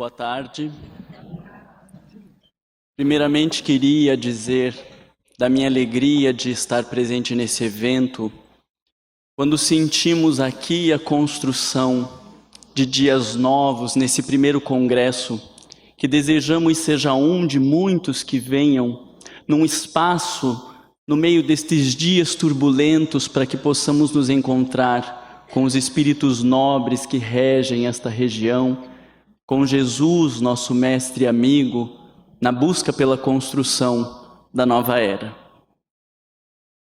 Boa tarde. Primeiramente, queria dizer da minha alegria de estar presente nesse evento, quando sentimos aqui a construção de dias novos nesse primeiro congresso, que desejamos seja um de muitos que venham num espaço no meio destes dias turbulentos para que possamos nos encontrar com os espíritos nobres que regem esta região, com Jesus, nosso mestre e amigo, na busca pela construção da nova era.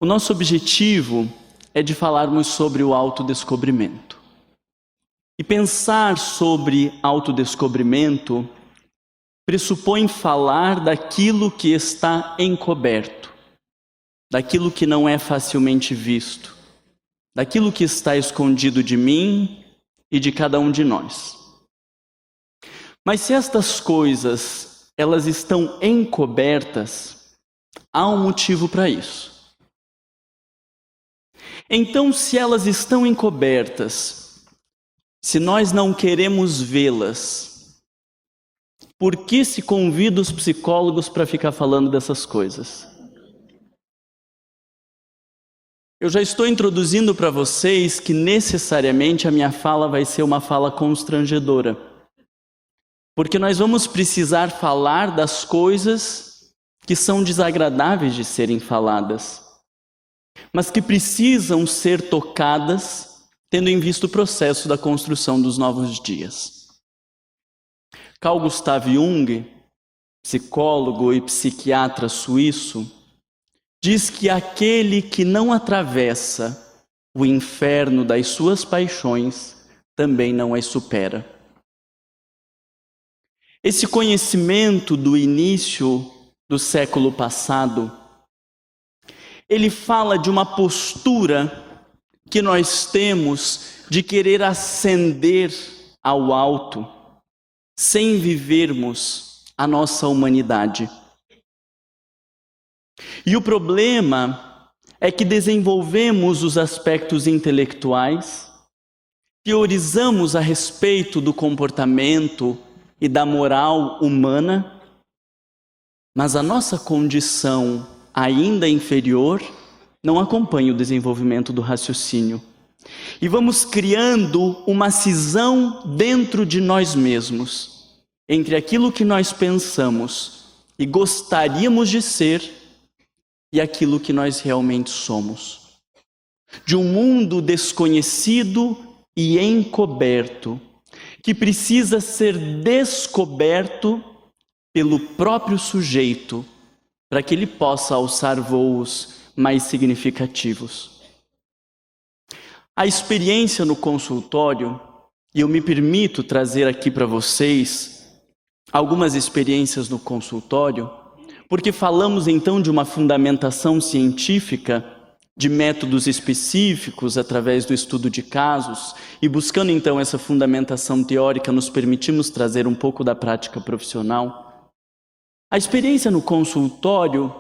O nosso objetivo é de falarmos sobre o autodescobrimento. E pensar sobre autodescobrimento pressupõe falar daquilo que está encoberto, daquilo que não é facilmente visto, daquilo que está escondido de mim e de cada um de nós. Mas se estas coisas, elas estão encobertas, há um motivo para isso. Então, se elas estão encobertas, se nós não queremos vê-las, por que se convida os psicólogos para ficar falando dessas coisas? Eu já estou introduzindo para vocês que necessariamente a minha fala vai ser uma fala constrangedora. Porque nós vamos precisar falar das coisas que são desagradáveis de serem faladas, mas que precisam ser tocadas, tendo em vista o processo da construção dos novos dias. Carl Gustav Jung, psicólogo e psiquiatra suíço, diz que aquele que não atravessa o inferno das suas paixões também não as supera. Esse conhecimento do início do século passado, ele fala de uma postura que nós temos de querer ascender ao alto, sem vivermos a nossa humanidade. E o problema é que desenvolvemos os aspectos intelectuais, teorizamos a respeito do comportamento e da moral humana, mas a nossa condição ainda inferior não acompanha o desenvolvimento do raciocínio. E vamos criando uma cisão dentro de nós mesmos, entre aquilo que nós pensamos e gostaríamos de ser e aquilo que nós realmente somos. De um mundo desconhecido e encoberto, que precisa ser descoberto pelo próprio sujeito, para que ele possa alçar voos mais significativos. A experiência no consultório, e eu me permito trazer aqui para vocês algumas experiências no consultório, porque falamos então de uma fundamentação científica, de métodos específicos através do estudo de casos, e buscando então essa fundamentação teórica, nos permitimos trazer um pouco da prática profissional. A experiência no consultório,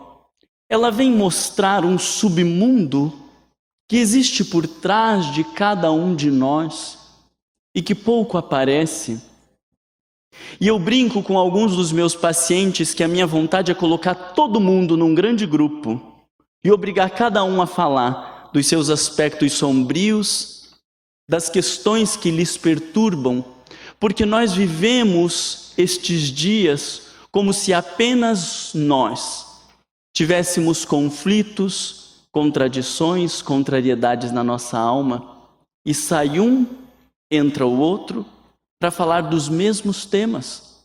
ela vem mostrar um submundo que existe por trás de cada um de nós e que pouco aparece. E eu brinco com alguns dos meus pacientes que a minha vontade é colocar todo mundo num grande grupo e obrigar cada um a falar dos seus aspectos sombrios, das questões que lhes perturbam, porque nós vivemos estes dias como se apenas nós tivéssemos conflitos, contradições, contrariedades na nossa alma, e sai um, entra o outro, para falar dos mesmos temas.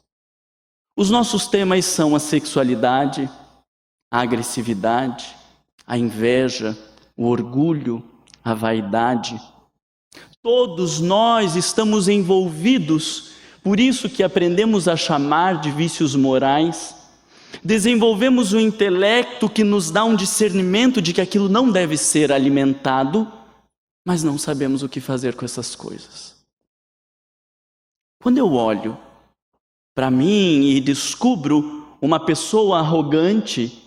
Os nossos temas são a sexualidade, a agressividade, a inveja, o orgulho, a vaidade. Todos nós estamos envolvidos, por isso que aprendemos a chamar de vícios morais, desenvolvemos um intelecto que nos dá um discernimento de que aquilo não deve ser alimentado, mas não sabemos o que fazer com essas coisas. Quando eu olho para mim e descubro uma pessoa arrogante,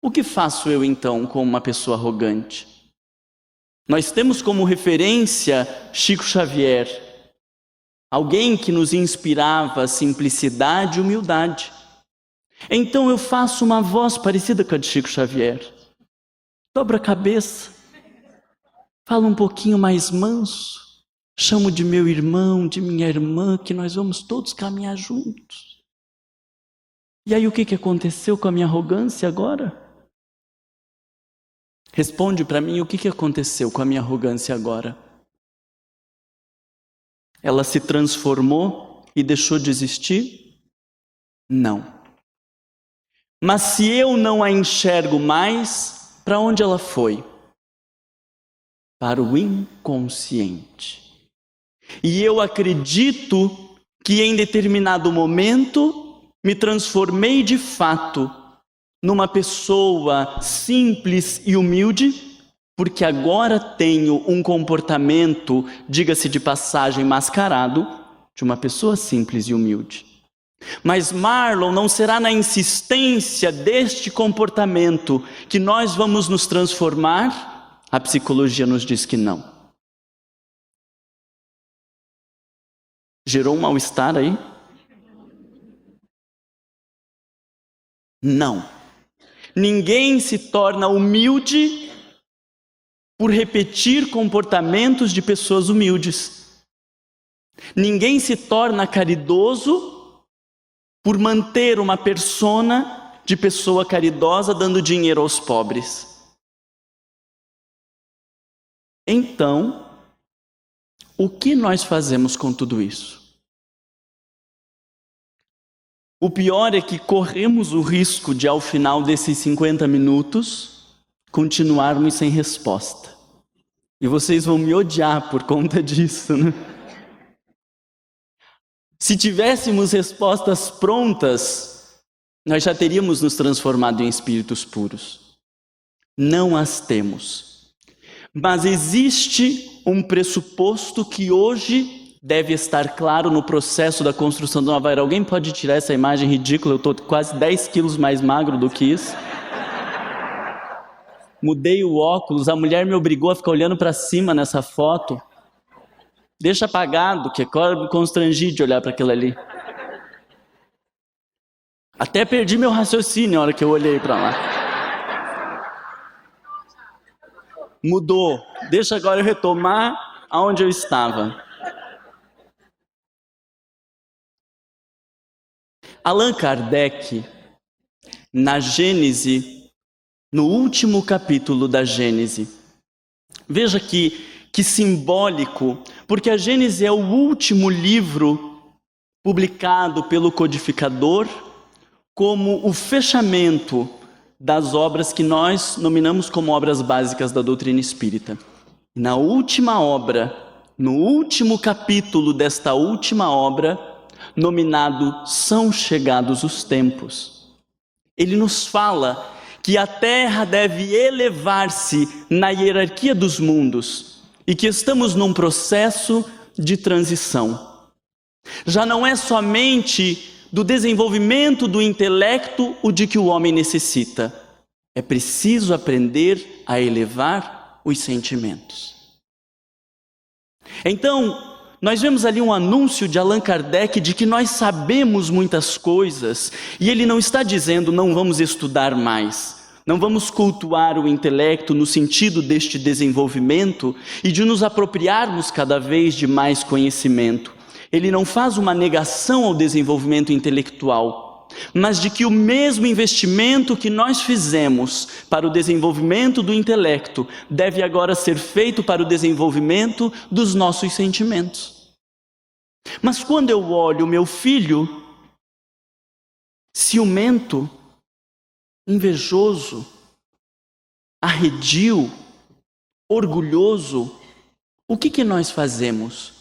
o que faço eu então com uma pessoa arrogante? Nós temos como referência Chico Xavier, alguém que nos inspirava simplicidade e humildade. Então eu faço uma voz parecida com a de Chico Xavier. Dobro a cabeça, falo um pouquinho mais manso, chamo de meu irmão, de minha irmã, que nós vamos todos caminhar juntos. E aí o que aconteceu com a minha arrogância agora? Responde para mim, o que aconteceu com a minha arrogância agora? Ela se transformou e deixou de existir? Não. Mas se eu não a enxergo mais, para onde ela foi? Para o inconsciente. E eu acredito que em determinado momento me transformei de fato numa pessoa simples e humilde, porque agora tenho um comportamento, diga-se de passagem, mascarado, de uma pessoa simples e humilde. Mas Marlon, não será na insistência deste comportamento que nós vamos nos transformar? A psicologia nos diz que não. Gerou um mal-estar aí? Não. Ninguém se torna humilde por repetir comportamentos de pessoas humildes. Ninguém se torna caridoso por manter uma persona de pessoa caridosa dando dinheiro aos pobres. Então, o que nós fazemos com tudo isso? O pior é que corremos o risco de, ao final desses 50 minutos, continuarmos sem resposta. E vocês vão me odiar por conta disso, né? Se tivéssemos respostas prontas, nós já teríamos nos transformado em espíritos puros. Não as temos. Mas existe um pressuposto que hoje deve estar claro no processo da construção do Nova Era. Alguém pode tirar essa imagem ridícula? Eu estou quase 10 quilos mais magro do que isso. Mudei o óculos, a mulher me obrigou a ficar olhando para cima nessa foto. Deixa apagado, que agora me constrangi de olhar para aquilo ali. Até perdi meu raciocínio na hora que eu olhei para lá. Mudou. Deixa agora eu retomar aonde eu estava. Allan Kardec, na Gênese, no último capítulo da Gênese, veja que simbólico, porque a Gênese é o último livro publicado pelo codificador como o fechamento das obras que nós nominamos como obras básicas da doutrina espírita. Na última obra, no último capítulo desta última obra, nominado São Chegados os Tempos, ele nos fala que a Terra deve elevar-se na hierarquia dos mundos e que estamos num processo de transição. Já não é somente do desenvolvimento do intelecto o de que o homem necessita. É preciso aprender a elevar os sentimentos. Então, nós vemos ali um anúncio de Allan Kardec de que nós sabemos muitas coisas, e ele não está dizendo não vamos estudar mais, não vamos cultuar o intelecto no sentido deste desenvolvimento e de nos apropriarmos cada vez de mais conhecimento. Ele não faz uma negação ao desenvolvimento intelectual, mas de que o mesmo investimento que nós fizemos para o desenvolvimento do intelecto deve agora ser feito para o desenvolvimento dos nossos sentimentos. Mas quando eu olho meu filho ciumento, invejoso, arredio, orgulhoso, o que nós fazemos?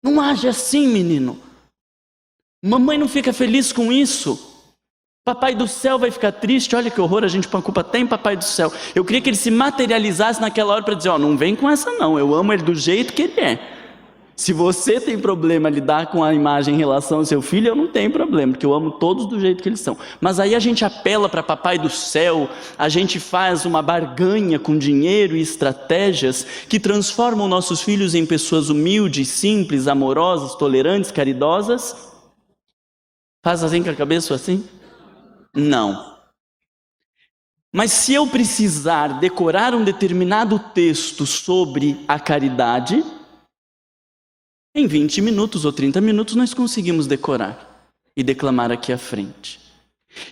Não age assim, menino. Mamãe não fica feliz com isso. Papai do céu vai ficar triste. Olha que horror, a gente põe a culpa até em Papai do céu. Eu queria que ele se materializasse naquela hora para dizer, não vem com essa não, eu amo ele do jeito que ele é. Se você tem problema lidar com a imagem em relação ao seu filho, eu não tenho problema, porque eu amo todos do jeito que eles são. Mas aí a gente apela para Papai do Céu, a gente faz uma barganha com dinheiro e estratégias que transformam nossos filhos em pessoas humildes, simples, amorosas, tolerantes, caridosas. Faz assim com a cabeça assim? Não. Mas se eu precisar decorar um determinado texto sobre a caridade, em 20 minutos ou 30 minutos nós conseguimos decorar e declamar aqui à frente.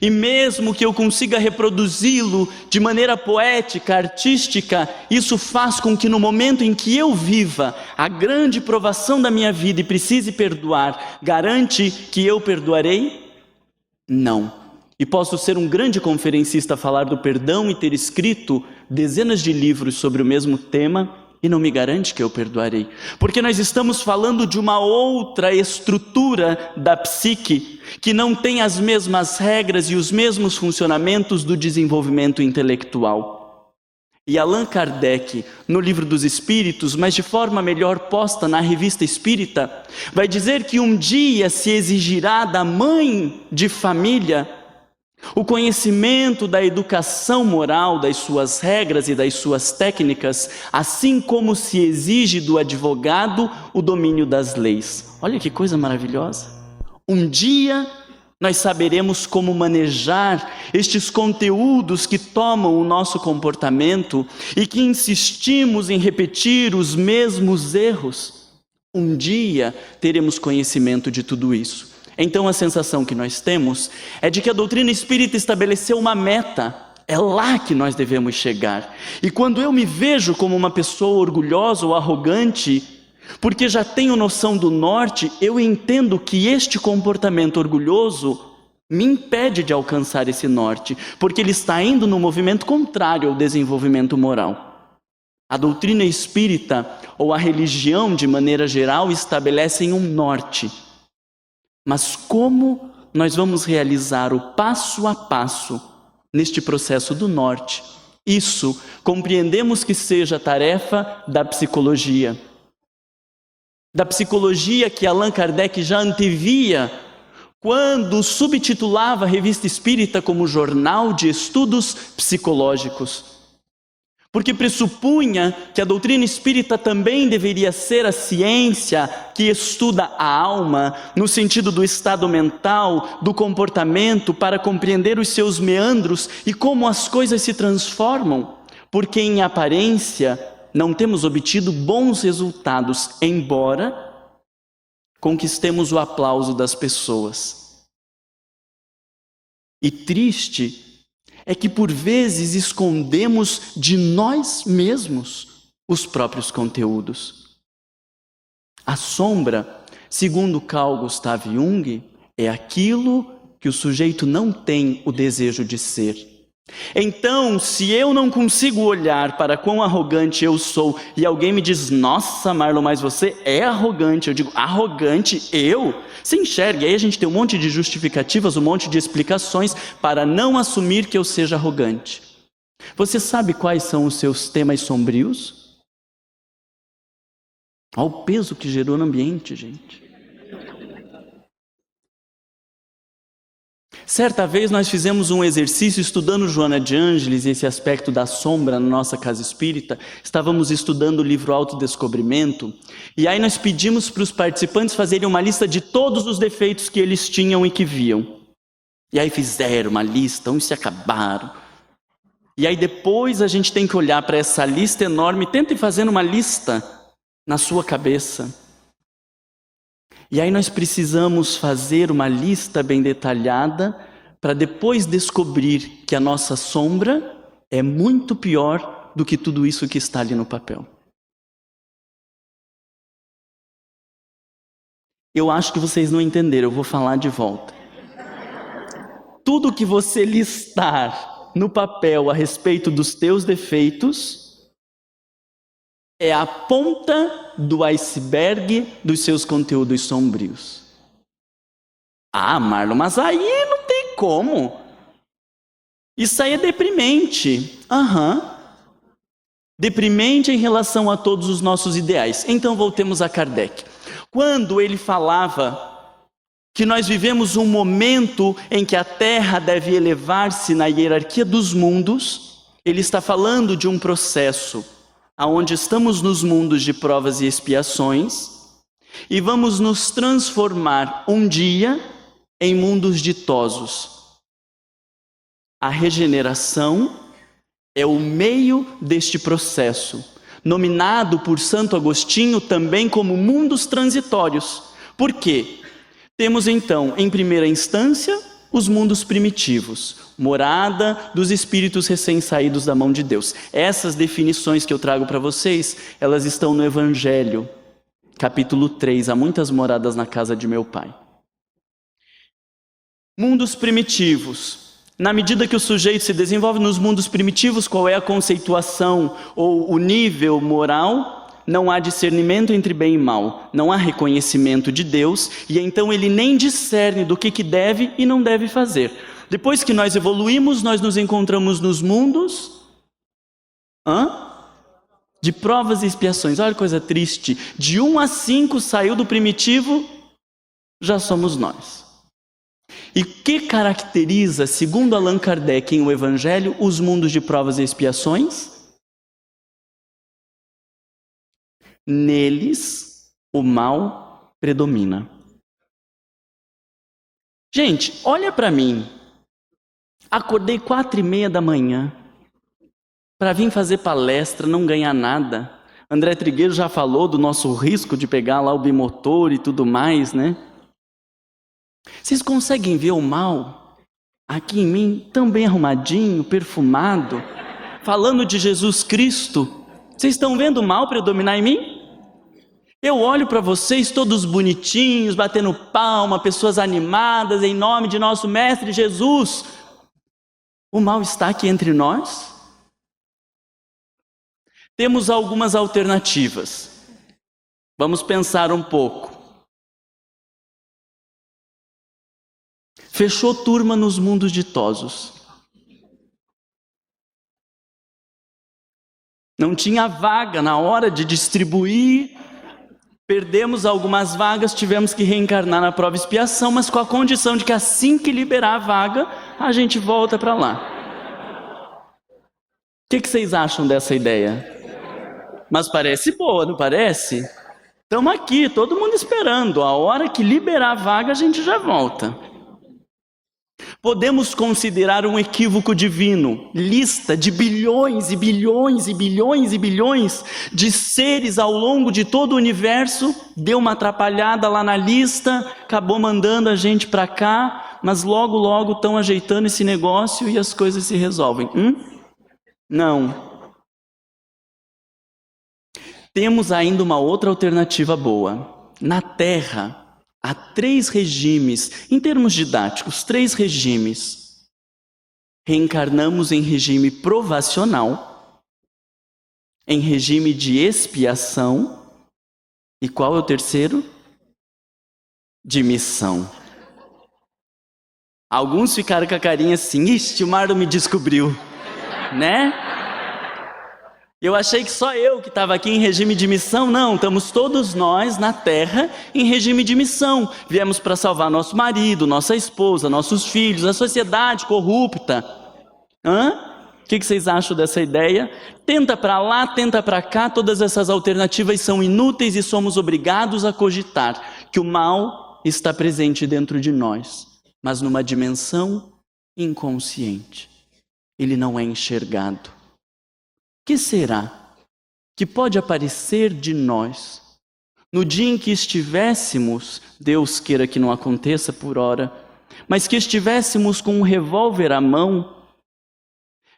E mesmo que eu consiga reproduzi-lo de maneira poética, artística, isso faz com que no momento em que eu viva a grande provação da minha vida e precise perdoar, garante que eu perdoarei? Não. E posso ser um grande conferencista, falar do perdão e ter escrito dezenas de livros sobre o mesmo tema, e não me garante que eu perdoarei. Porque nós estamos falando de uma outra estrutura da psique, que não tem as mesmas regras e os mesmos funcionamentos do desenvolvimento intelectual. E Allan Kardec, no Livro dos Espíritos, mas de forma melhor posta na Revista Espírita, vai dizer que um dia se exigirá da mãe de família o conhecimento da educação moral, das suas regras e das suas técnicas, assim como se exige do advogado o domínio das leis. Olha que coisa maravilhosa! Um dia nós saberemos como manejar estes conteúdos que tomam o nosso comportamento e que insistimos em repetir os mesmos erros. Um dia teremos conhecimento de tudo isso. Então a sensação que nós temos é de que a doutrina espírita estabeleceu uma meta, é lá que nós devemos chegar. E quando eu me vejo como uma pessoa orgulhosa ou arrogante, porque já tenho noção do norte, eu entendo que este comportamento orgulhoso me impede de alcançar esse norte, porque ele está indo no movimento contrário ao desenvolvimento moral. A doutrina espírita ou a religião de maneira geral estabelecem um norte. Mas como nós vamos realizar o passo a passo neste processo do norte? Isso compreendemos que seja a tarefa da psicologia. Da psicologia que Allan Kardec já antevia quando subtitulava a Revista Espírita como Jornal de Estudos Psicológicos. Porque pressupunha que a doutrina espírita também deveria ser a ciência que estuda a alma, no sentido do estado mental, do comportamento, para compreender os seus meandros e como as coisas se transformam. Porque em aparência não temos obtido bons resultados, embora conquistemos o aplauso das pessoas. E triste é que por vezes escondemos de nós mesmos os próprios conteúdos. A sombra, segundo Carl Gustav Jung, é aquilo que o sujeito não tem o desejo de ser. Então, se eu não consigo olhar para quão arrogante eu sou e alguém me diz, nossa Marlon, mas você é arrogante, eu digo, arrogante? Eu? Você enxerga, aí a gente tem um monte de justificativas, um monte de explicações para não assumir que eu seja arrogante. Você sabe quais são os seus temas sombrios? Olha o peso que gerou no ambiente, gente. Certa vez nós fizemos um exercício estudando Joana de Ângeles e esse aspecto da sombra na nossa casa espírita. Estávamos estudando o livro Autodescobrimento e aí nós pedimos para os participantes fazerem uma lista de todos os defeitos que eles tinham e que viam. E aí fizeram uma lista, uns se acabaram. E aí depois a gente tem que olhar para essa lista enorme, tentem fazer uma lista na sua cabeça. E aí nós precisamos fazer uma lista bem detalhada para depois descobrir que a nossa sombra é muito pior do que tudo isso que está ali no papel. Eu acho que vocês não entenderam, eu vou falar de volta. Tudo que você listar no papel a respeito dos teus defeitos é a ponta do iceberg dos seus conteúdos sombrios. Ah, Marlon, mas aí não tem como. Isso aí é deprimente. Deprimente em relação a todos os nossos ideais. Então voltemos a Kardec. Quando ele falava que nós vivemos um momento em que a Terra deve elevar-se na hierarquia dos mundos, ele está falando de um processo onde estamos nos mundos de provas e expiações e vamos nos transformar um dia em mundos ditosos. A regeneração é o meio deste processo, nominado por Santo Agostinho também como mundos transitórios. Por quê? Temos então, em primeira instância, os mundos primitivos, morada dos espíritos recém-saídos da mão de Deus. Essas definições que eu trago para vocês, elas estão no Evangelho, capítulo 3, há muitas moradas na casa de meu Pai. Mundos primitivos. Na medida que o sujeito se desenvolve nos mundos primitivos, qual é a conceituação ou o nível moral? Não há discernimento entre bem e mal, não há reconhecimento de Deus, e então ele nem discerne do que deve e não deve fazer. Depois que nós evoluímos, nós nos encontramos nos mundos de provas e expiações. Olha que coisa triste, de 1 a 5 saiu do primitivo, já somos nós. E o que caracteriza, segundo Allan Kardec em O Evangelho, os mundos de provas e expiações? Neles, o mal predomina. Gente, olha para mim. Acordei 4:30 da manhã para vir fazer palestra, não ganhar nada. André Trigueiro já falou do nosso risco de pegar lá o bimotor e tudo mais, né? Vocês conseguem ver o mal aqui em mim, tão bem arrumadinho, perfumado, falando de Jesus Cristo? Vocês estão vendo o mal predominar em mim? Eu olho para vocês todos bonitinhos, batendo palma, pessoas animadas, em nome de nosso Mestre Jesus. O mal está aqui entre nós? Temos algumas alternativas. Vamos pensar um pouco. Fechou turma nos mundos ditosos. Não tinha vaga na hora de distribuir. Perdemos algumas vagas, tivemos que reencarnar na prova e expiação, mas com a condição de que assim que liberar a vaga, a gente volta para lá. O que vocês acham dessa ideia? Mas parece boa, não parece? Estamos aqui, todo mundo esperando. A hora que liberar a vaga, a gente já volta. Podemos considerar um equívoco divino, lista de bilhões e bilhões e bilhões e bilhões de seres ao longo de todo o universo, deu uma atrapalhada lá na lista, acabou mandando a gente para cá, mas logo logo estão ajeitando esse negócio e as coisas se resolvem. Não. Temos ainda uma outra alternativa boa. Na Terra, há 3 regimes, em termos didáticos, 3 regimes. Reencarnamos em regime provacional, em regime de expiação, e qual é o terceiro? De missão. Alguns ficaram com a carinha assim, ixi, o Marlon me descobriu, né? Eu achei que só eu que estava aqui em regime de missão. Não, estamos todos nós na Terra em regime de missão. Viemos para salvar nosso marido, nossa esposa, nossos filhos, a sociedade corrupta. O que vocês acham dessa ideia? Tenta para lá, tenta para cá, todas essas alternativas são inúteis e somos obrigados a cogitar que o mal está presente dentro de nós, mas numa dimensão inconsciente. Ele não é enxergado. O que será que pode aparecer de nós no dia em que estivéssemos, Deus queira que não aconteça por hora, mas que estivéssemos com um revólver à mão,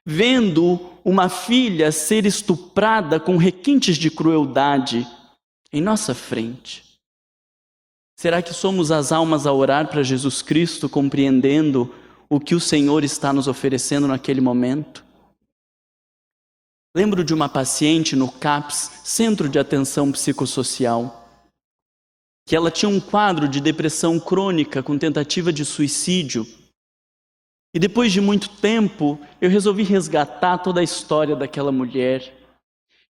vendo uma filha ser estuprada com requintes de crueldade em nossa frente? Será que somos as almas a orar para Jesus Cristo, compreendendo o que o Senhor está nos oferecendo naquele momento? Lembro de uma paciente no CAPS, Centro de Atenção Psicossocial, que ela tinha um quadro de depressão crônica com tentativa de suicídio. E depois de muito tempo, eu resolvi resgatar toda a história daquela mulher.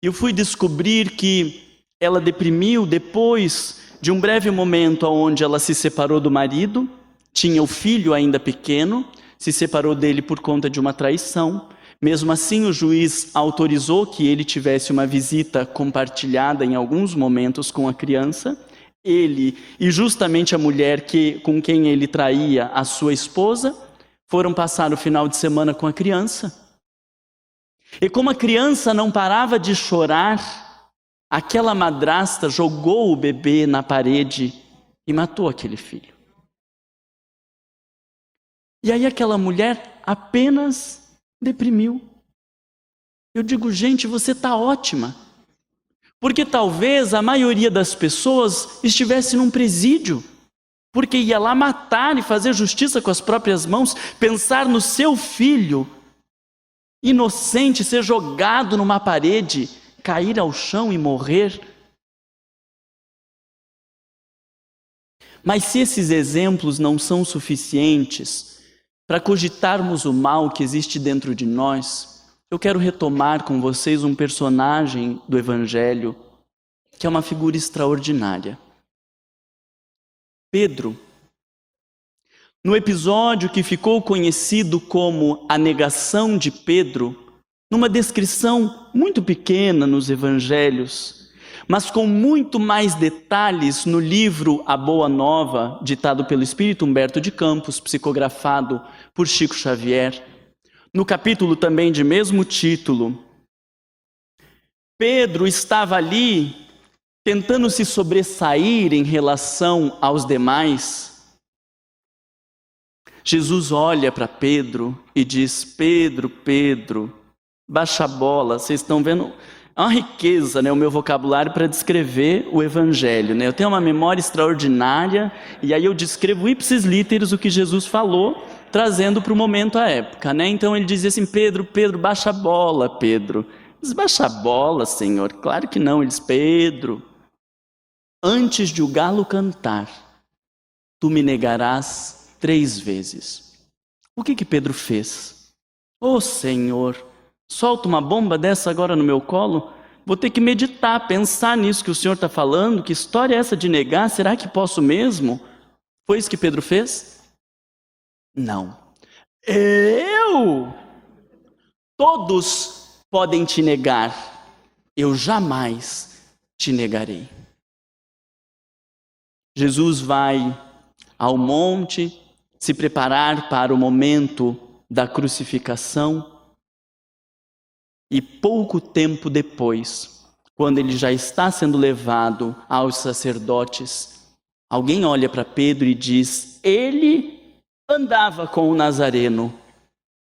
E eu fui descobrir que ela deprimiu depois de um breve momento onde ela se separou do marido, tinha o filho ainda pequeno, se separou dele por conta de uma traição. Mesmo assim, o juiz autorizou que ele tivesse uma visita compartilhada em alguns momentos com a criança. Ele e justamente a mulher com quem ele traía, a sua esposa, foram passar o final de semana com a criança. E como a criança não parava de chorar, aquela madrasta jogou o bebê na parede e matou aquele filho. E aí aquela mulher apenas deprimiu. Eu digo, gente, você está ótima. Porque talvez a maioria das pessoas estivesse num presídio. Porque ia lá matar e fazer justiça com as próprias mãos, pensar no seu filho inocente ser jogado numa parede, cair ao chão e morrer. Mas se esses exemplos não são suficientes para cogitarmos o mal que existe dentro de nós, eu quero retomar com vocês um personagem do Evangelho que é uma figura extraordinária. Pedro. No episódio que ficou conhecido como a negação de Pedro, numa descrição muito pequena nos evangelhos, mas com muito mais detalhes no livro A Boa Nova, ditado pelo Espírito Humberto de Campos, psicografado por Chico Xavier, no capítulo também de mesmo título, Pedro estava ali tentando se sobressair em relação aos demais. Jesus olha para Pedro e diz, Pedro, baixa a bola. Vocês estão vendo? É uma riqueza, né, o meu vocabulário para descrever o Evangelho. Né? Eu tenho uma memória extraordinária e aí eu descrevo ipsis literis o que Jesus falou, trazendo para o momento à época. Né? Então ele dizia assim, Pedro, baixa a bola, Pedro. Diz, baixa a bola, Senhor. Claro que não. Ele diz, Pedro, antes de o galo cantar, tu me negarás 3 vezes. O que Pedro fez? Ô Senhor, solta uma bomba dessa agora no meu colo? Vou ter que meditar, pensar nisso que o Senhor está falando. Que história é essa de negar? Será que posso mesmo? Foi isso que Pedro fez? Não. Eu? Todos podem te negar. Eu jamais te negarei. Jesus vai ao monte se preparar para o momento da crucificação e pouco tempo depois, quando ele já está sendo levado aos sacerdotes, alguém olha para Pedro e diz, ele andava com o Nazareno.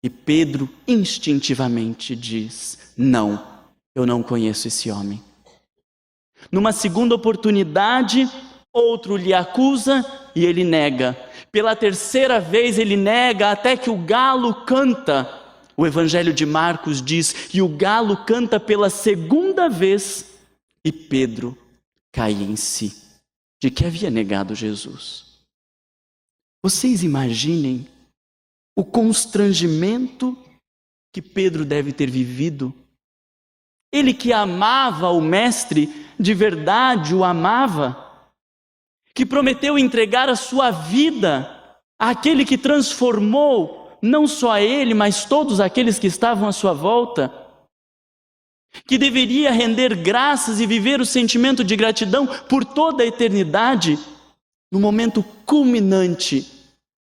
E Pedro instintivamente diz, não, eu não conheço esse homem. Numa segunda oportunidade, outro lhe acusa e ele nega. Pela 3ª vez ele nega até que o galo canta. O Evangelho de Marcos diz, e o galo canta pela 2ª vez e Pedro cai em si, de que havia negado Jesus. Vocês imaginem o constrangimento que Pedro deve ter vivido. Ele que amava o Mestre, de verdade o amava, que prometeu entregar a sua vida àquele que transformou não só a ele, mas todos aqueles que estavam à sua volta, que deveria render graças e viver o sentimento de gratidão por toda a eternidade. No momento culminante,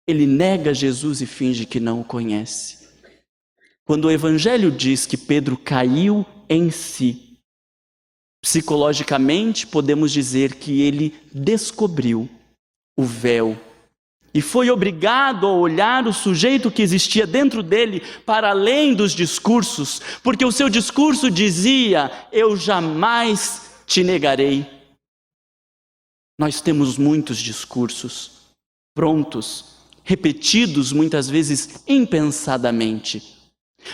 ele nega Jesus e finge que não o conhece. Quando o Evangelho diz que Pedro caiu em si, psicologicamente, podemos dizer que ele descobriu o véu e foi obrigado a olhar o sujeito que existia dentro dele para além dos discursos, porque o seu discurso dizia, eu jamais te negarei. Nós temos muitos discursos prontos, repetidos muitas vezes impensadamente,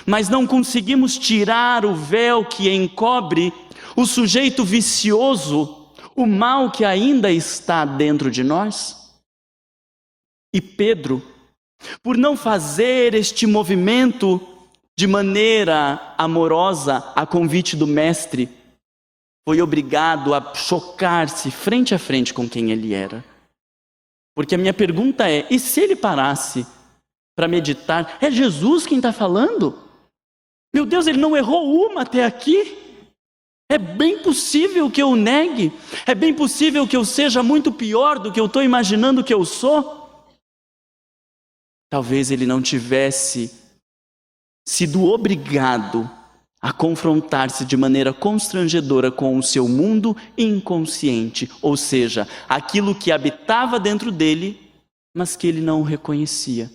mas não conseguimos tirar o véu que encobre o sujeito vicioso, o mal que ainda está dentro de nós. E Pedro, por não fazer este movimento de maneira amorosa a convite do Mestre, foi obrigado a chocar-se frente a frente com quem ele era. Porque a minha pergunta é, e se ele parasse para meditar? É Jesus quem está falando? Meu Deus, ele não errou uma até aqui? É bem possível que eu o negue? É bem possível que eu seja muito pior do que eu estou imaginando que eu sou? Talvez ele não tivesse sido obrigado a confrontar-se de maneira constrangedora com o seu mundo inconsciente, ou seja, aquilo que habitava dentro dele, mas que ele não reconhecia.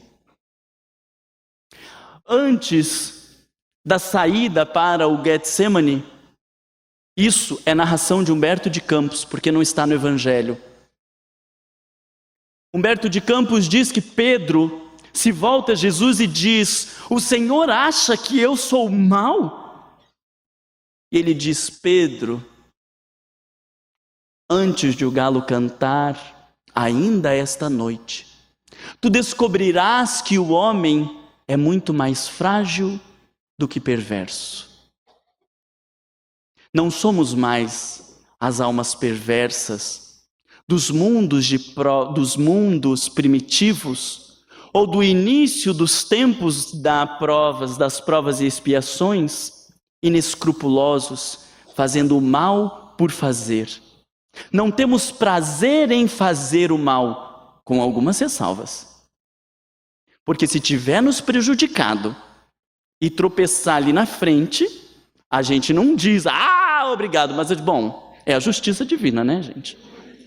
Antes da saída para o Getsemane, isso é narração de Humberto de Campos, porque não está no Evangelho. Humberto de Campos diz que Pedro se volta a Jesus e diz: o Senhor acha que eu sou mau? E ele diz: Pedro, antes de o galo cantar, ainda esta noite, tu descobrirás que o homem é muito mais frágil do que perverso. Não somos mais as almas perversas dos mundos primitivos, ou do início dos tempos das provas e expiações, inescrupulosos, fazendo o mal por fazer. Não temos prazer em fazer o mal, com algumas ressalvas. Porque se tiver nos prejudicado e tropeçar ali na frente, a gente não diz, obrigado, mas bom, é a justiça divina, né, gente?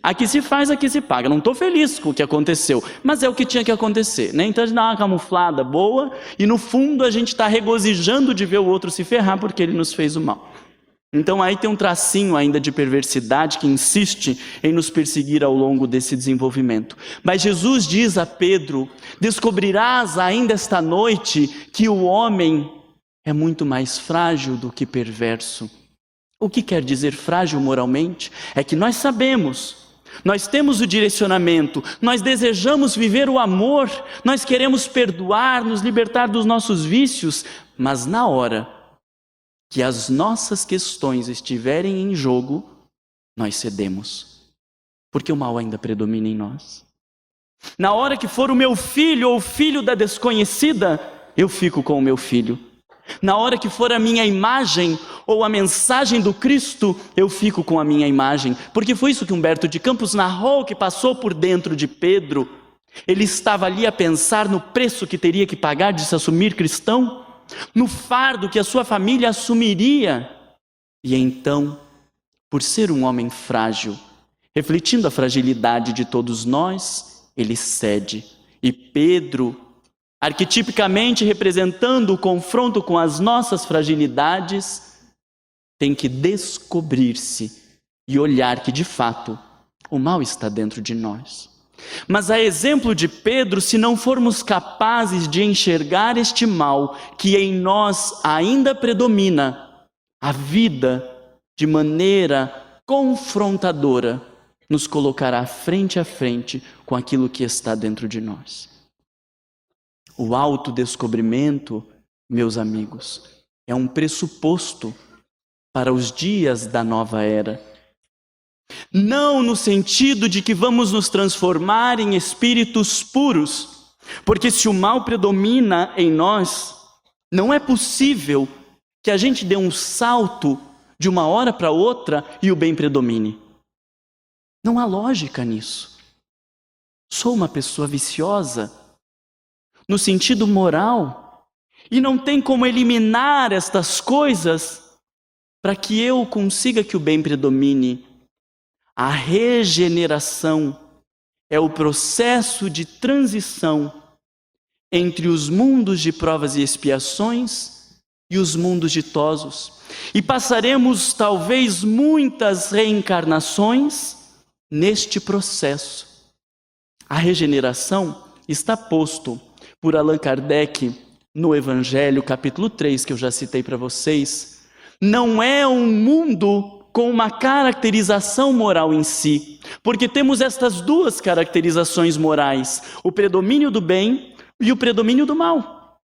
Aqui se faz, aqui se paga. Não estou feliz com o que aconteceu, mas é o que tinha que acontecer, né? Então a gente dá uma camuflada boa e no fundo a gente está regozijando de ver o outro se ferrar porque ele nos fez o mal. Então aí tem um tracinho ainda de perversidade que insiste em nos perseguir ao longo desse desenvolvimento. Mas Jesus diz a Pedro: descobrirás ainda esta noite que o homem é muito mais frágil do que perverso. O que quer dizer frágil moralmente? É que nós sabemos, nós temos o direcionamento, nós desejamos viver o amor, nós queremos perdoar, nos libertar dos nossos vícios, mas na hora que as nossas questões estiverem em jogo, nós cedemos, porque o mal ainda predomina em nós. Na hora que for o meu filho ou o filho da desconhecida, eu fico com o meu filho. Na hora que for a minha imagem ou a mensagem do Cristo, eu fico com a minha imagem. Porque foi isso que Humberto de Campos narrou, que passou por dentro de Pedro. Ele estava ali a pensar no preço que teria que pagar de se assumir cristão, no fardo que a sua família assumiria. E então, por ser um homem frágil, refletindo a fragilidade de todos nós, ele cede. E Pedro, arquetipicamente representando o confronto com as nossas fragilidades, tem que descobrir-se e olhar que de fato o mal está dentro de nós. Mas a exemplo de Pedro, se não formos capazes de enxergar este mal que em nós ainda predomina, a vida de maneira confrontadora nos colocará frente a frente com aquilo que está dentro de nós. O autodescobrimento, meus amigos, é um pressuposto para os dias da nova era. Não no sentido de que vamos nos transformar em espíritos puros, porque se o mal predomina em nós, não é possível que a gente dê um salto de uma hora para outra e o bem predomine. Não há lógica nisso. Sou uma pessoa viciosa, no sentido moral, e não tem como eliminar estas coisas para que eu consiga que o bem predomine. A regeneração é o processo de transição entre os mundos de provas e expiações e os mundos ditosos. E passaremos talvez muitas reencarnações neste processo. A regeneração está posto por Allan Kardec no Evangelho, capítulo 3, que eu já citei para vocês. Não é um mundo com uma caracterização moral em si, porque temos estas duas caracterizações morais, o predomínio do bem e o predomínio do mal.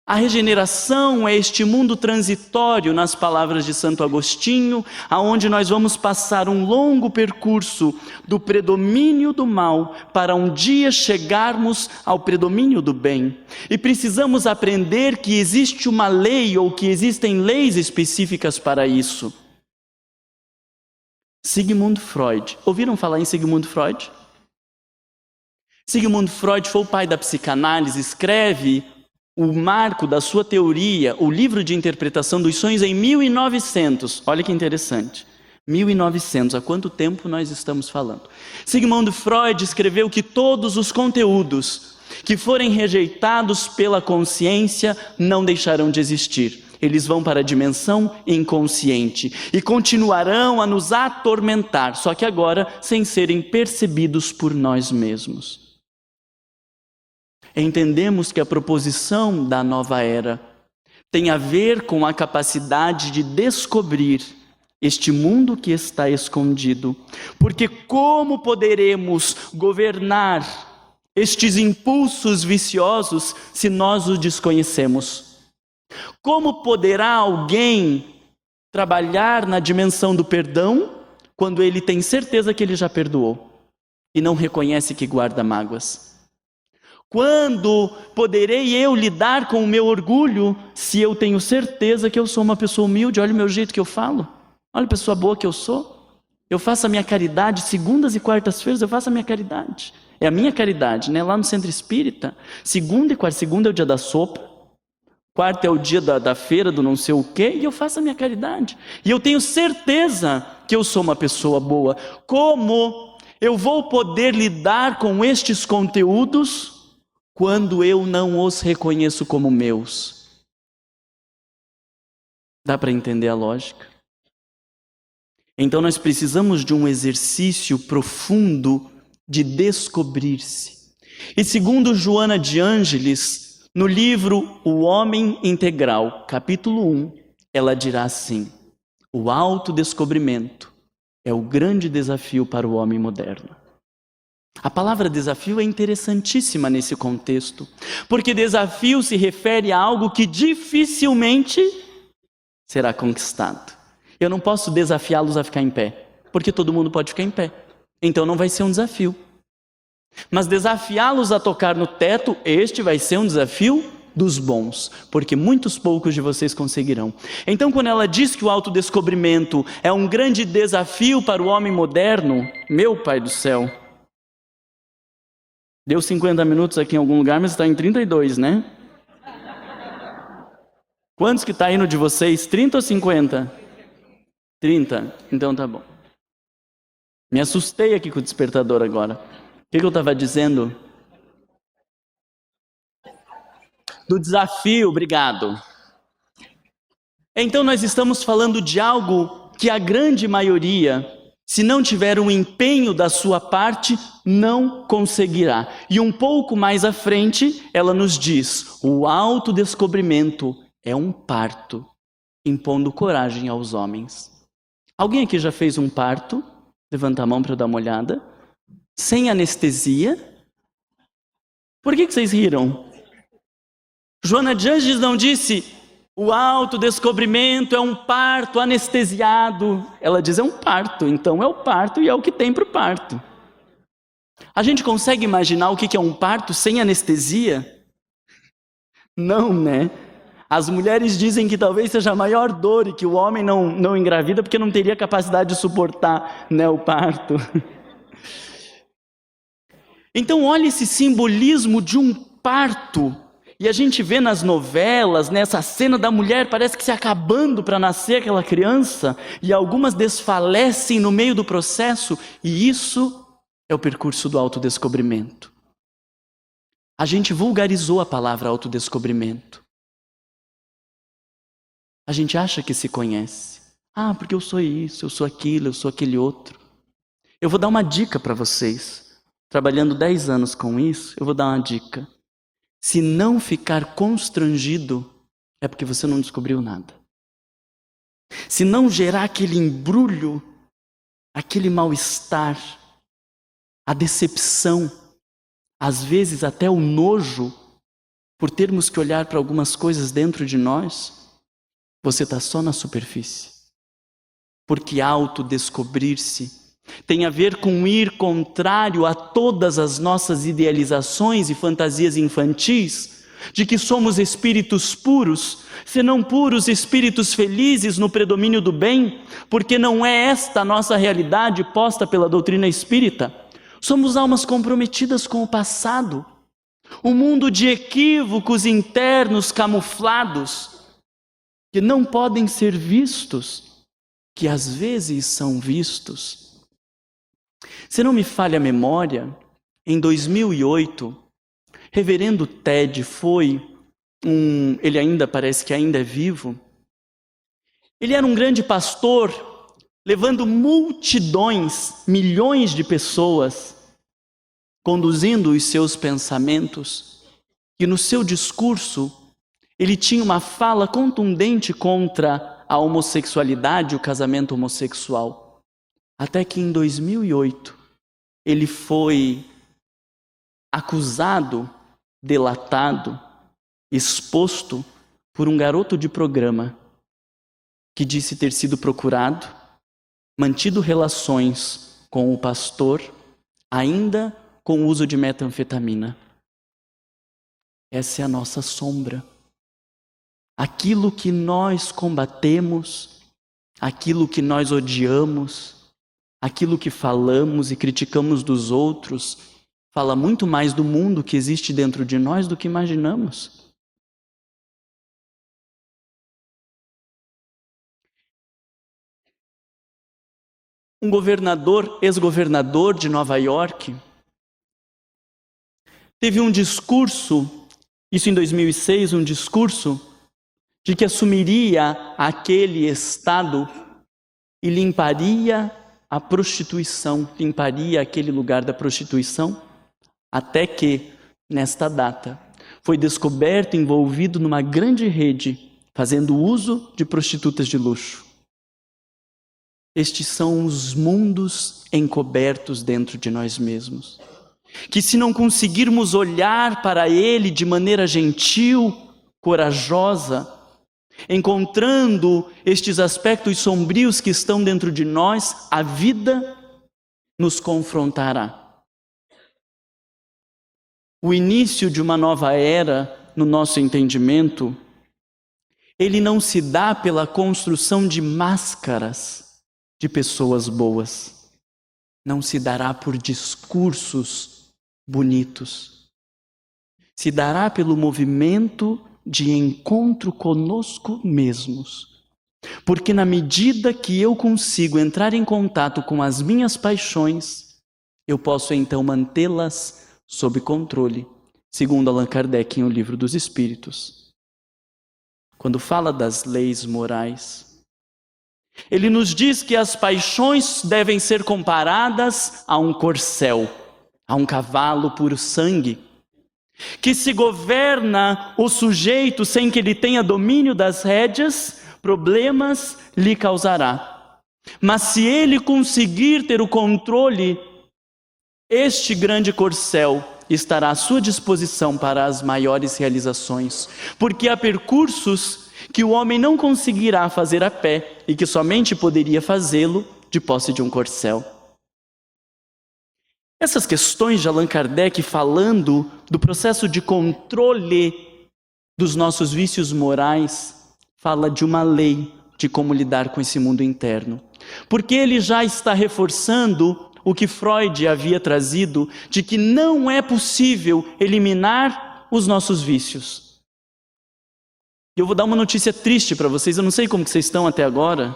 A regeneração é este mundo transitório, nas palavras de Santo Agostinho, aonde nós vamos passar um longo percurso do predomínio do mal para um dia chegarmos ao predomínio do bem. E precisamos aprender que existe uma lei ou que existem leis específicas para isso. Sigmund Freud. Ouviram falar em Sigmund Freud? Sigmund Freud foi o pai da psicanálise, escreve o marco da sua teoria, o livro de interpretação dos sonhos em 1900. Olha que interessante. 1900, há quanto tempo nós estamos falando? Sigmund Freud escreveu que todos os conteúdos que forem rejeitados pela consciência não deixarão de existir. Eles vão para a dimensão inconsciente e continuarão a nos atormentar, só que agora sem serem percebidos por nós mesmos. Entendemos que a proposição da nova era tem a ver com a capacidade de descobrir este mundo que está escondido. Porque como poderemos governar estes impulsos viciosos se nós os desconhecemos? Como poderá alguém trabalhar na dimensão do perdão quando ele tem certeza que ele já perdoou e não reconhece que guarda mágoas? Quando poderei eu lidar com o meu orgulho se eu tenho certeza que eu sou uma pessoa humilde? Olha o meu jeito que eu falo, olha a pessoa boa que eu sou. Eu faço a minha caridade, segundas e quartas-feiras eu faço a minha caridade. É a minha caridade, né? Lá no Centro Espírita, segunda e quarta, segunda é o dia da sopa, quarta é o dia da feira do não sei o quê, e eu faço a minha caridade. E eu tenho certeza que eu sou uma pessoa boa. Como eu vou poder lidar com estes conteúdos quando eu não os reconheço como meus? Dá para entender a lógica? Então nós precisamos de um exercício profundo de descobrir-se. E segundo Joana de Ângeles, no livro O Homem Integral, capítulo 1, ela dirá assim: o autodescobrimento é o grande desafio para o homem moderno. A palavra desafio é interessantíssima nesse contexto, porque desafio se refere a algo que dificilmente será conquistado. Eu não posso desafiá-los a ficar em pé, porque todo mundo pode ficar em pé, então não vai ser um desafio. Mas desafiá-los a tocar no teto, este vai ser um desafio dos bons, porque muitos poucos de vocês conseguirão. Então quando ela diz que o autodescobrimento é um grande desafio para o homem moderno, meu Pai do céu, deu 50 minutos aqui em algum lugar, mas está em 32, né? Quantos que está indo de vocês? 30 ou 50? 30? Então tá bom. Me assustei aqui com o despertador agora. O que eu estava dizendo? Do desafio, obrigado. Então nós estamos falando de algo que a grande maioria, se não tiver um empenho da sua parte, não conseguirá. E um pouco mais à frente, ela nos diz: o autodescobrimento é um parto, impondo coragem aos homens. Alguém aqui já fez um parto? Levanta a mão para eu dar uma olhada. Sem anestesia? Por que vocês riram? Joana de Ângeles não disse: o autodescobrimento é um parto anestesiado. Ela diz: é um parto, então é o parto e é o que tem para o parto. A gente consegue imaginar o que é um parto sem anestesia? Não, né? As mulheres dizem que talvez seja a maior dor e que o homem não engravida porque não teria capacidade de suportar, né, o parto. Então olha esse simbolismo de um parto. E a gente vê nas novelas, nessa cena da mulher, parece que se acabando para nascer aquela criança, e algumas desfalecem no meio do processo, e isso é o percurso do autodescobrimento. A gente vulgarizou a palavra autodescobrimento. A gente acha que se conhece. Ah, porque eu sou isso, eu sou aquilo, eu sou aquele outro. Eu vou dar uma dica para vocês. Trabalhando 10 anos com isso, eu vou dar uma dica. Se não ficar constrangido, é porque você não descobriu nada. Se não gerar aquele embrulho, aquele mal-estar, a decepção, às vezes até o nojo, por termos que olhar para algumas coisas dentro de nós, você está só na superfície. Porque autodescobrir-se tem a ver com ir contrário a todas as nossas idealizações e fantasias infantis, de que somos espíritos puros, senão puros espíritos felizes no predomínio do bem, porque não é esta a nossa realidade posta pela doutrina espírita. Somos almas comprometidas com o passado, um mundo de equívocos internos camuflados, que não podem ser vistos, que às vezes são vistos. Se não me falha a memória, em 2008, Reverendo Ted ele ainda parece que ainda é vivo, ele era um grande pastor, levando multidões, milhões de pessoas, conduzindo os seus pensamentos, e no seu discurso, ele tinha uma fala contundente contra a homossexualidade, o casamento homossexual. Até que em 2008, ele foi acusado, delatado, exposto por um garoto de programa que disse ter sido procurado, mantido relações com o pastor, ainda com o uso de metanfetamina. Essa é a nossa sombra. Aquilo que nós combatemos, aquilo que nós odiamos, aquilo que falamos e criticamos dos outros, fala muito mais do mundo que existe dentro de nós do que imaginamos. Um ex-governador de Nova York, teve um discurso, isso em 2006, um discurso de que assumiria aquele estado e limparia a prostituição, limparia aquele lugar da prostituição, até que, nesta data, foi descoberto envolvido numa grande rede, fazendo uso de prostitutas de luxo. Estes são os mundos encobertos dentro de nós mesmos, que se não conseguirmos olhar para ele de maneira gentil, corajosa, encontrando estes aspectos sombrios que estão dentro de nós, a vida nos confrontará. O início de uma nova era, no nosso entendimento, ele não se dá pela construção de máscaras de pessoas boas. Não se dará por discursos bonitos. Se dará pelo movimento de encontro conosco mesmos. Porque na medida que eu consigo entrar em contato com as minhas paixões, eu posso então mantê-las sob controle, segundo Allan Kardec em O Livro dos Espíritos. Quando fala das leis morais, ele nos diz que as paixões devem ser comparadas a um corcel, a um cavalo puro sangue, que se governa o sujeito sem que ele tenha domínio das rédeas, problemas lhe causará. Mas se ele conseguir ter o controle, este grande corcel estará à sua disposição para as maiores realizações, porque há percursos que o homem não conseguirá fazer a pé e que somente poderia fazê-lo de posse de um corcel. Essas questões de Allan Kardec falando do processo de controle dos nossos vícios morais, fala de uma lei de como lidar com esse mundo interno. Porque ele já está reforçando o que Freud havia trazido, de que não é possível eliminar os nossos vícios. Eu vou dar uma notícia triste para vocês, eu não sei como que vocês estão até agora.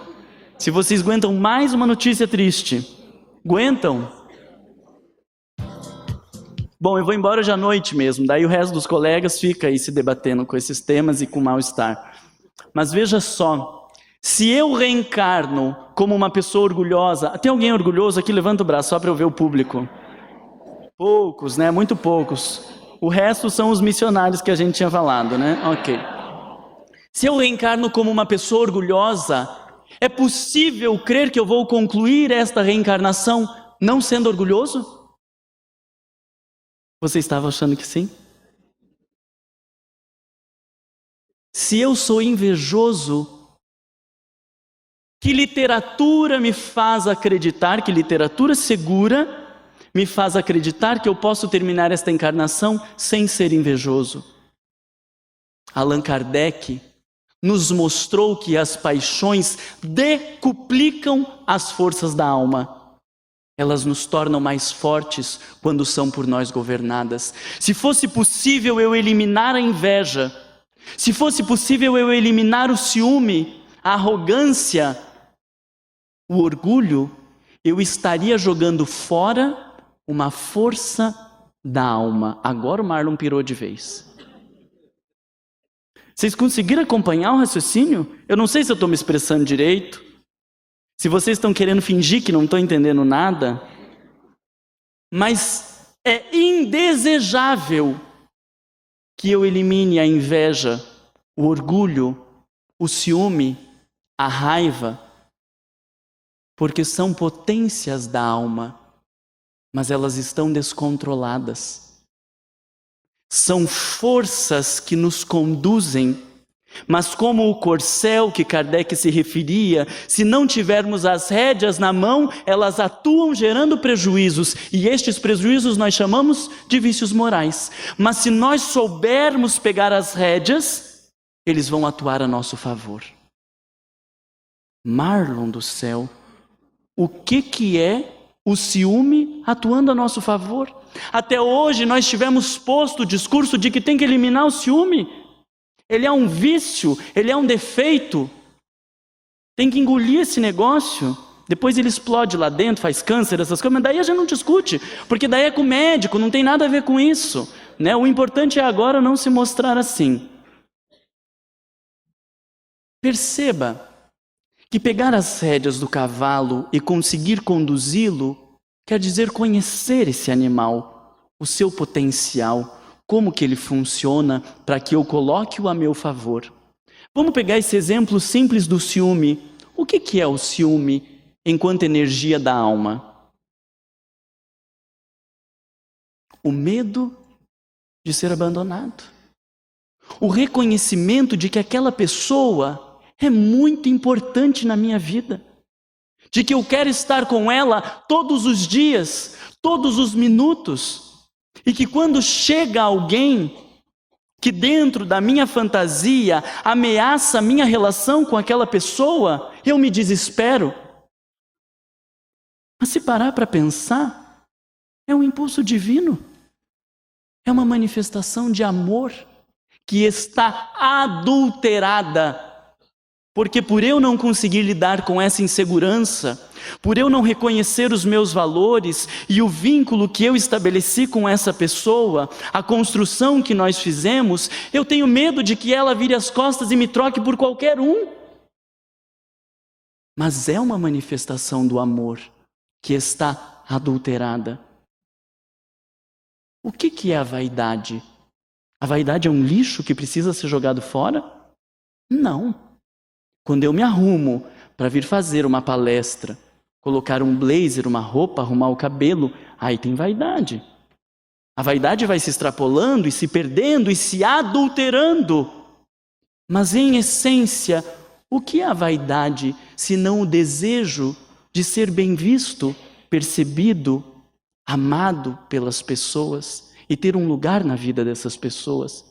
Se vocês aguentam mais uma notícia triste. Aguentam? Bom, eu vou embora hoje à noite mesmo, daí o resto dos colegas fica aí se debatendo com esses temas e com mal-estar. Mas veja só, se eu reencarno como uma pessoa orgulhosa... Tem alguém orgulhoso aqui? Levanta o braço só para eu ver o público. Poucos, né? Muito poucos. O resto são os missionários que a gente tinha falado, né? Ok. Se eu reencarno como uma pessoa orgulhosa, é possível crer que eu vou concluir esta reencarnação não sendo orgulhoso? Você estava achando que sim? Se eu sou invejoso, que literatura me faz acreditar, que literatura segura me faz acreditar que eu posso terminar esta encarnação sem ser invejoso? Allan Kardec nos mostrou que as paixões decuplicam as forças da alma. Elas nos tornam mais fortes quando são por nós governadas. Se fosse possível eu eliminar a inveja, se fosse possível eu eliminar o ciúme, a arrogância, o orgulho, eu estaria jogando fora uma força da alma. Agora o Marlon pirou de vez. Vocês conseguiram acompanhar o raciocínio? Eu não sei se eu estou me expressando direito. Se vocês estão querendo fingir que não estão entendendo nada. Mas é indesejável que eu elimine a inveja, o orgulho, o ciúme, a raiva, porque são potências da alma, mas elas estão descontroladas. São forças que nos conduzem, mas como o corcel que Kardec se referia, se não tivermos as rédeas na mão, elas atuam gerando prejuízos, e estes prejuízos nós chamamos de vícios morais. Mas se nós soubermos pegar as rédeas, eles vão atuar a nosso favor. Marlon do céu, o que é o ciúme atuando a nosso favor? Até hoje nós tivemos posto o discurso de que tem que eliminar o ciúme. Ele é um vício, ele é um defeito. Tem que engolir esse negócio. Depois ele explode lá dentro, faz câncer, essas coisas, mas daí a gente não discute, porque daí é com o médico, não tem nada a ver com isso, né? O importante é agora não se mostrar assim. Perceba que pegar as rédeas do cavalo e conseguir conduzi-lo quer dizer conhecer esse animal, o seu potencial, como que ele funciona para que eu coloque-o a meu favor. Vamos pegar esse exemplo simples do ciúme. O que é o ciúme enquanto energia da alma? O medo de ser abandonado. O reconhecimento de que aquela pessoa é muito importante na minha vida. De que eu quero estar com ela todos os dias, todos os minutos. E que quando chega alguém que dentro da minha fantasia ameaça a minha relação com aquela pessoa, eu me desespero. Mas se parar para pensar, é um impulso divino. É uma manifestação de amor que está adulterada. Porque por eu não conseguir lidar com essa insegurança, por eu não reconhecer os meus valores e o vínculo que eu estabeleci com essa pessoa, a construção que nós fizemos, eu tenho medo de que ela vire as costas e me troque por qualquer um. Mas é uma manifestação do amor que está adulterada. O que é a vaidade? A vaidade é um lixo que precisa ser jogado fora? Não. Quando eu me arrumo para vir fazer uma palestra, colocar um blazer, uma roupa, arrumar o cabelo, aí tem vaidade. A vaidade vai se extrapolando e se perdendo e se adulterando. Mas em essência, o que é a vaidade, se não o desejo de ser bem visto, percebido, amado pelas pessoas e ter um lugar na vida dessas pessoas?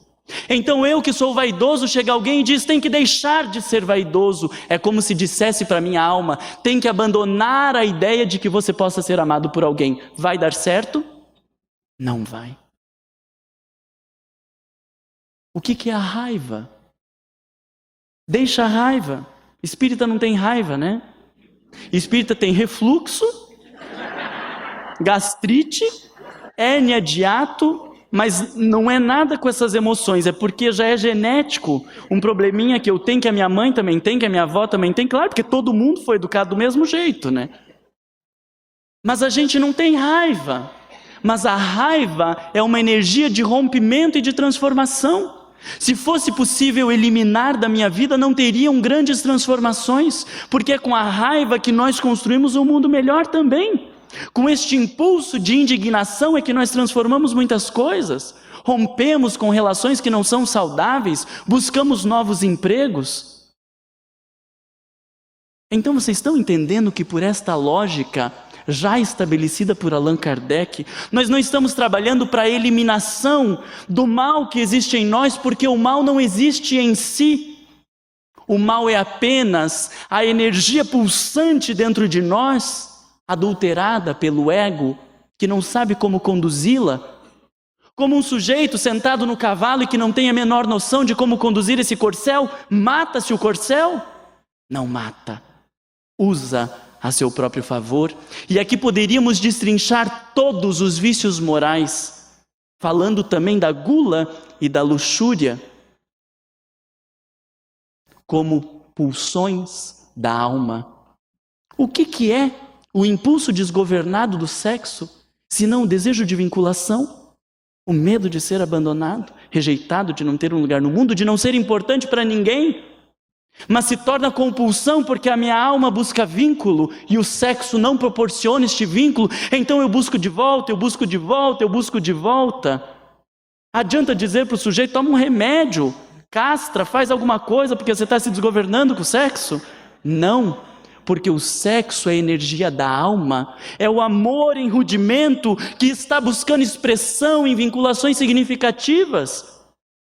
Então eu que sou vaidoso, chega alguém e diz, tem que deixar de ser vaidoso. É como se dissesse para minha alma, tem que abandonar a ideia de que você possa ser amado por alguém. Vai dar certo? Não vai. O que é a raiva? Deixa a raiva. Espírita não tem raiva, né? Espírita tem refluxo, gastrite, hérnia de hiato, mas não é nada com essas emoções, é porque já é genético, um probleminha que eu tenho, que a minha mãe também tem, que a minha avó também tem, claro, porque todo mundo foi educado do mesmo jeito, né? Mas a gente não tem raiva, mas a raiva é uma energia de rompimento e de transformação. Se fosse possível eliminar da minha vida, não teriam grandes transformações, porque é com a raiva que nós construímos um mundo melhor também. Com este impulso de indignação é que nós transformamos muitas coisas. rompemos com relações que não são saudáveis, buscamos novos empregos. Então vocês estão entendendo que por esta lógica já estabelecida por Allan Kardec, nós não estamos trabalhando para a eliminação do mal que existe em nós, porque o mal não existe em si. O mal é apenas a energia pulsante dentro de nós, adulterada pelo ego, que não sabe como conduzi-la. Como um sujeito sentado no cavalo e que não tem a menor noção de como conduzir esse corcel, mata-se o corcel? Não mata, usa a seu próprio favor. E aqui poderíamos destrinchar todos os vícios morais, falando também da gula e da luxúria, como pulsões da alma. O que é o impulso desgovernado do sexo, senão o desejo de vinculação, o medo de ser abandonado, rejeitado, de não ter um lugar no mundo, de não ser importante para ninguém? Mas se torna compulsão porque a minha alma busca vínculo e o sexo não proporciona este vínculo, então eu busco de volta, eu busco de volta, eu busco de volta. Adianta dizer para o sujeito, toma um remédio, castra, faz alguma coisa porque você está se desgovernando com o sexo? Não, porque o sexo é a energia da alma, é o amor em rudimento que está buscando expressão em vinculações significativas.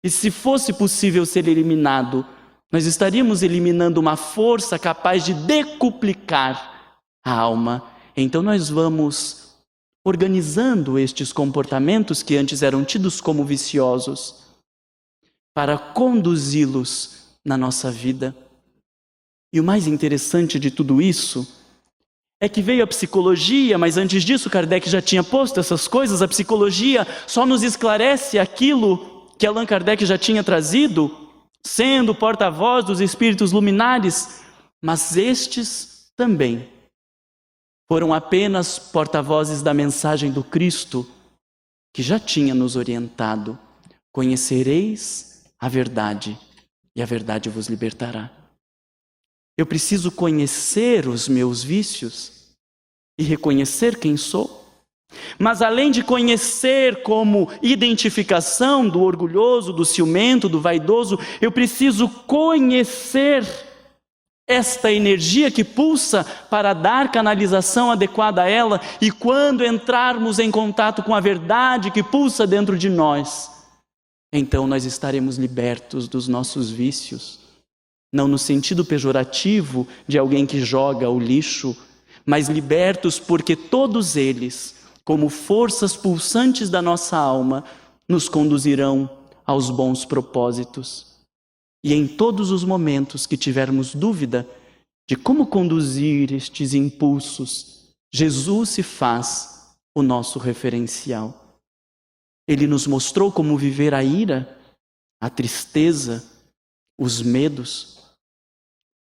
E se fosse possível ser eliminado, nós estaríamos eliminando uma força capaz de decuplicar a alma. Então nós vamos organizando estes comportamentos que antes eram tidos como viciosos, para conduzi-los na nossa vida. E o mais interessante de tudo isso é que veio a psicologia, mas antes disso Kardec já tinha posto essas coisas. A psicologia só nos esclarece aquilo que Allan Kardec já tinha trazido, sendo porta-voz dos espíritos luminares, mas estes também foram apenas porta-vozes da mensagem do Cristo, que já tinha nos orientado: conhecereis a verdade, e a verdade vos libertará. Eu preciso conhecer os meus vícios e reconhecer quem sou. Mas além de conhecer como identificação do orgulhoso, do ciumento, do vaidoso, eu preciso conhecer esta energia que pulsa para dar canalização adequada a ela. E quando entrarmos em contato com a verdade que pulsa dentro de nós, então nós estaremos libertos dos nossos vícios. Não no sentido pejorativo de alguém que joga o lixo, mas libertos porque todos eles, como forças pulsantes da nossa alma, nos conduzirão aos bons propósitos. E em todos os momentos que tivermos dúvida de como conduzir estes impulsos, Jesus se faz o nosso referencial. Ele nos mostrou como viver a ira, a tristeza, os medos,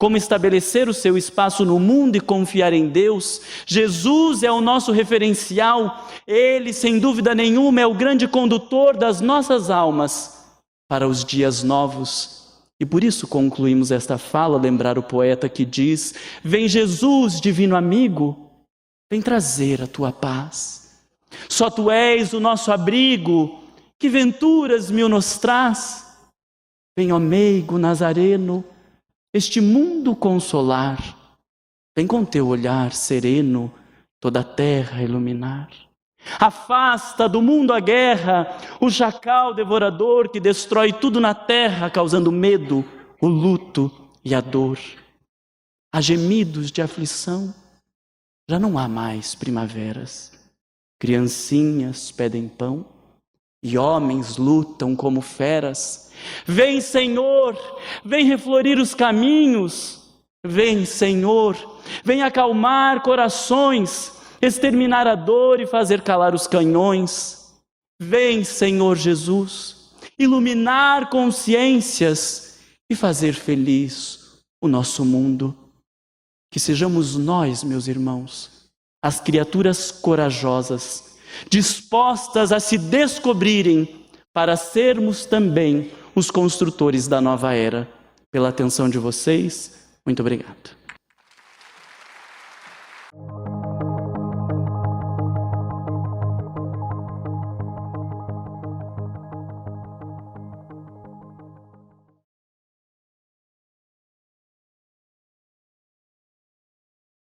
como estabelecer o seu espaço no mundo e confiar em Deus. Jesus é o nosso referencial. Ele, sem dúvida nenhuma, é o grande condutor das nossas almas para os dias novos. E por isso concluímos esta fala, lembrar o poeta que diz: vem Jesus, divino amigo, vem trazer a tua paz. Só tu és o nosso abrigo, que venturas mil nos traz. Vem, ó meigo nazareno, este mundo consolar, vem com teu olhar sereno toda a terra iluminar. Afasta do mundo a guerra, o chacal devorador que destrói tudo na terra, causando medo, o luto e a dor. Há gemidos de aflição, já não há mais primaveras. Criancinhas pedem pão e homens lutam como feras. Vem, Senhor, vem reflorir os caminhos. Vem, Senhor, vem acalmar corações, exterminar a dor e fazer calar os canhões. Vem, Senhor Jesus, iluminar consciências e fazer feliz o nosso mundo. Que sejamos nós, meus irmãos, as criaturas corajosas, dispostas a se descobrirem para sermos também os construtores da nova era. Pela atenção de vocês, muito obrigado.